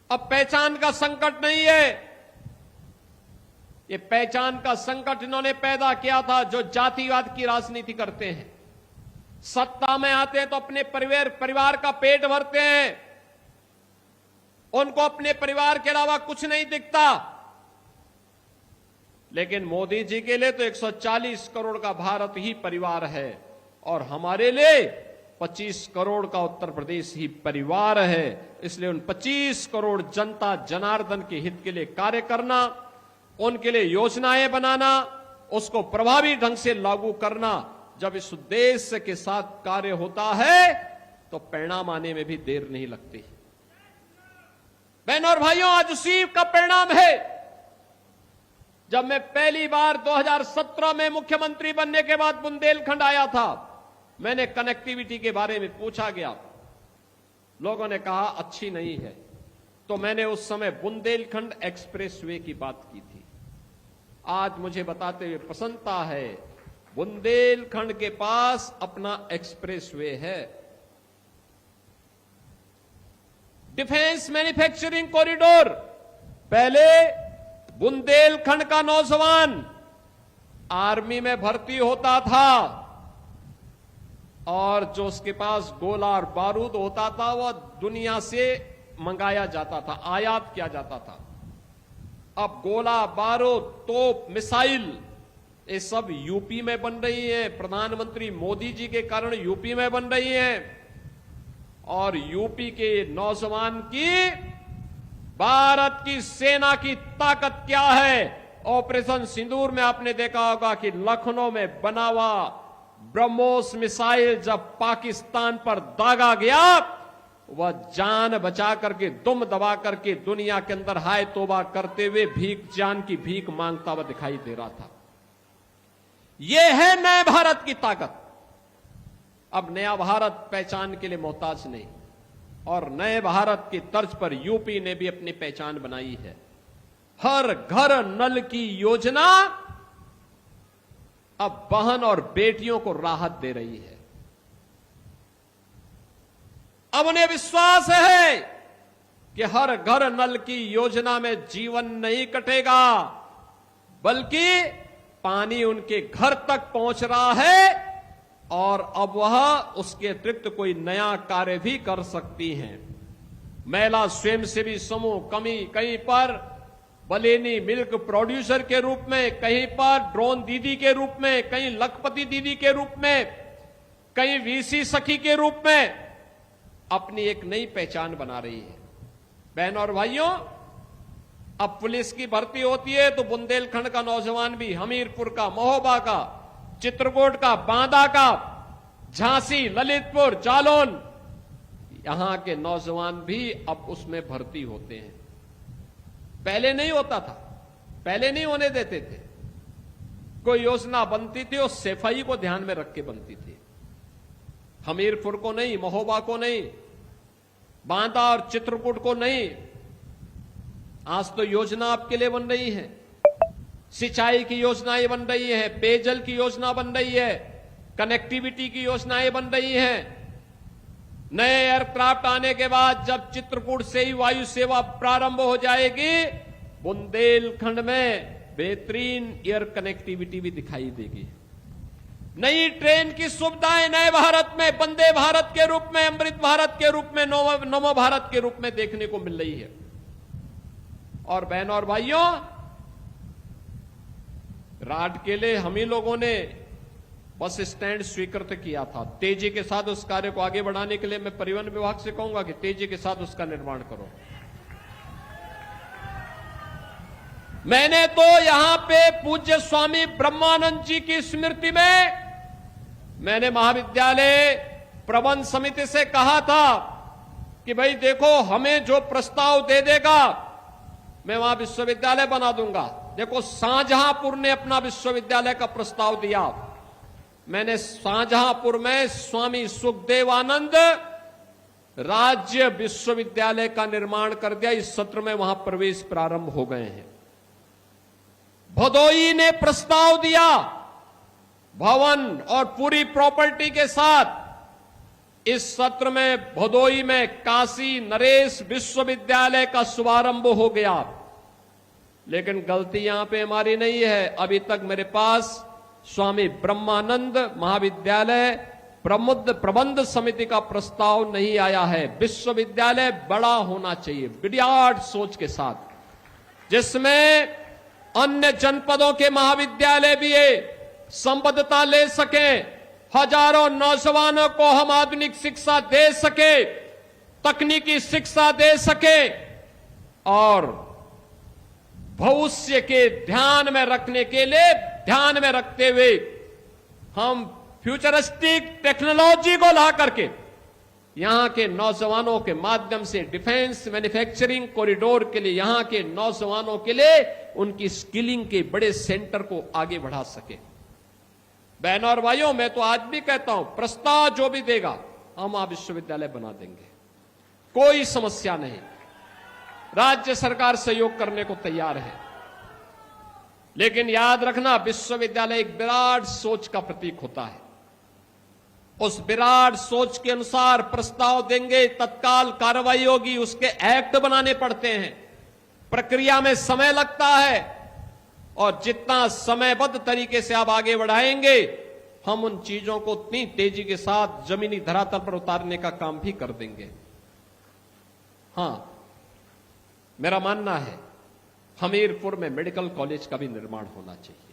अब पहचान का संकट नहीं है। ये पहचान का संकट इन्होंने पैदा किया था जो जातिवाद की राजनीति करते हैं। सत्ता में आते हैं तो अपने परिवार का पेट भरते हैं, उनको अपने परिवार के अलावा कुछ नहीं दिखता। लेकिन मोदी जी के लिए तो 140 करोड़ का भारत ही परिवार है और हमारे लिए 25 करोड़ का उत्तर प्रदेश ही परिवार है। इसलिए उन 25 करोड़ जनता जनार्दन के हित के लिए कार्य करना, उनके लिए योजनाएं बनाना, उसको प्रभावी ढंग से लागू करना, जब इस उद्देश्य के साथ कार्य होता है तो परिणाम आने में भी देर नहीं लगती। बहनों और भाइयों, आज उसी का परिणाम है। जब मैं पहली बार 2017 में मुख्यमंत्री बनने के बाद बुंदेलखंड आया था, मैंने कनेक्टिविटी के बारे में पूछा गया। लोगों ने कहा अच्छी नहीं है, तो मैंने उस समय बुंदेलखंड एक्सप्रेसवे की बात की थी। आज मुझे बताते हुए प्रसन्नता है, बुंदेलखंड के पास अपना एक्सप्रेसवे है। डिफेंस मैन्युफैक्चरिंग कॉरिडोर, पहले बुंदेलखंड का नौजवान आर्मी में भर्ती होता था और जो उसके पास गोला और बारूद होता था वह दुनिया से मंगाया जाता था, आयात किया जाता था। अब गोला बारूद, तोप, मिसाइल ये सब यूपी में बन रही है। प्रधानमंत्री मोदी जी के कारण यूपी में बन रही है और यूपी के नौजवान की, भारत की सेना की ताकत क्या है। ऑपरेशन सिंदूर में आपने देखा होगा कि लखनऊ में बना हुआ ब्रह्मोस मिसाइल जब पाकिस्तान पर दागा गया, वह जान बचा करके, दुम दबा करके दुनिया के अंदर हाय तौबा करते हुए जान की भीख मांगता हुआ दिखाई दे रहा था। यह है नए भारत की ताकत। अब नया भारत पहचान के लिए मोहताज नहीं, और नए भारत की तर्ज पर यूपी ने भी अपनी पहचान बनाई है। हर घर नल की योजना अब बहन और बेटियों को राहत दे रही है। अब उन्हें विश्वास है कि हर घर नल की योजना में जीवन नहीं कटेगा, बल्कि पानी उनके घर तक पहुंच रहा है और अब वह उसके अतिरिक्त कोई नया कार्य भी कर सकती हैं। महिला स्वयंसेवी समूह कहीं पर बलेनी मिल्क प्रोड्यूसर के रूप में, कहीं पर ड्रोन दीदी के रूप में, कहीं लखपति दीदी के रूप में, कहीं वीसी सखी के रूप में अपनी एक नई पहचान बना रही है। बहनों और भाइयों, अब पुलिस की भर्ती होती है तो बुंदेलखंड का नौजवान भी, हमीरपुर का, महोबा का, चित्रकूट का, बांदा का, झांसी, ललितपुर, जालौन, यहां के नौजवान भी अब उसमें भर्ती होते हैं। पहले नहीं होता था, पहले नहीं होने देते थे। कोई योजना बनती थी और सफाई को ध्यान में रख के बनती थी। हमीरपुर को नहीं, महोबा को नहीं, बांदा और चित्रकूट को नहीं। आज तो योजना आपके लिए बन रही है। सिंचाई की योजनाएं बन रही है, पेयजल की योजना बन रही है, कनेक्टिविटी की योजनाएं बन रही हैं। नए एयरक्राफ्ट आने के बाद जब चित्रकूट से ही वायु सेवा प्रारंभ हो जाएगी, बुंदेलखंड में बेहतरीन एयर कनेक्टिविटी भी दिखाई देगी। नई ट्रेन की सुविधाएं नए भारत में, वंदे भारत के रूप में, अमृत भारत के रूप में, नमो भारत के रूप में देखने को मिल रही है। और बहनों और भाइयों, राट के लिए हम ही लोगों ने बस स्टैंड स्वीकृत किया था। तेजी के साथ उस कार्य को आगे बढ़ाने के लिए मैं परिवहन विभाग से कहूंगा कि तेजी के साथ उसका निर्माण करो। मैंने तो यहां पे पूज्य स्वामी ब्रह्मानंद जी की स्मृति में मैंने महाविद्यालय प्रबंध समिति से कहा था कि भाई देखो, हमें जो प्रस्ताव दे देगा मैं वहां विश्वविद्यालय बना दूंगा। देखो, शाहजहांपुर ने अपना विश्वविद्यालय का प्रस्ताव दिया। मैंने शाहजहांपुर में स्वामी सुखदेवानंद राज्य विश्वविद्यालय का निर्माण कर दिया। इस सत्र में वहां प्रवेश प्रारंभ हो गए हैं। भदोई ने प्रस्ताव दिया भवन और पूरी प्रॉपर्टी के साथ। इस सत्र में भदोई में काशी नरेश विश्वविद्यालय का शुभारंभ हो गया, लेकिन गलती यहां पे हमारी नहीं है। अभी तक मेरे पास स्वामी ब्रह्मानंद महाविद्यालय प्रबंध समिति का प्रस्ताव नहीं आया है। विश्वविद्यालय बड़ा होना चाहिए, विराट सोच के साथ, जिसमें अन्य जनपदों के महाविद्यालय भी संबद्धता ले सके, हजारों नौजवानों को हम आधुनिक शिक्षा दे सके, तकनीकी शिक्षा दे सके और भविष्य के ध्यान में रखने के लिए, ध्यान में रखते हुए हम फ्यूचरिस्टिक टेक्नोलॉजी को ला करके यहां के नौजवानों के माध्यम से डिफेंस मैन्युफैक्चरिंग कॉरिडोर के लिए, यहां के नौजवानों के लिए उनकी स्किलिंग के बड़े सेंटर को आगे बढ़ा सके। बहनों और भाइयों, मैं तो आज भी कहता हूं, प्रस्ताव जो भी देगा हम आप विश्वविद्यालय बना देंगे, कोई समस्या नहीं। राज्य सरकार सहयोग करने को तैयार है, लेकिन याद रखना विश्वविद्यालय एक विराट सोच का प्रतीक होता है। उस विराट सोच के अनुसार प्रस्ताव देंगे, तत्काल कार्रवाई होगी, उसके एक्ट बनाने पड़ते हैं, प्रक्रिया में समय लगता है, और जितना समयबद्ध तरीके से आप आगे बढ़ाएंगे, हम उन चीजों को उतनी तेजी के साथ जमीनी धरातल पर उतारने का काम भी कर देंगे। हां, मेरा मानना है हमीरपुर में मेडिकल कॉलेज का भी निर्माण होना चाहिए।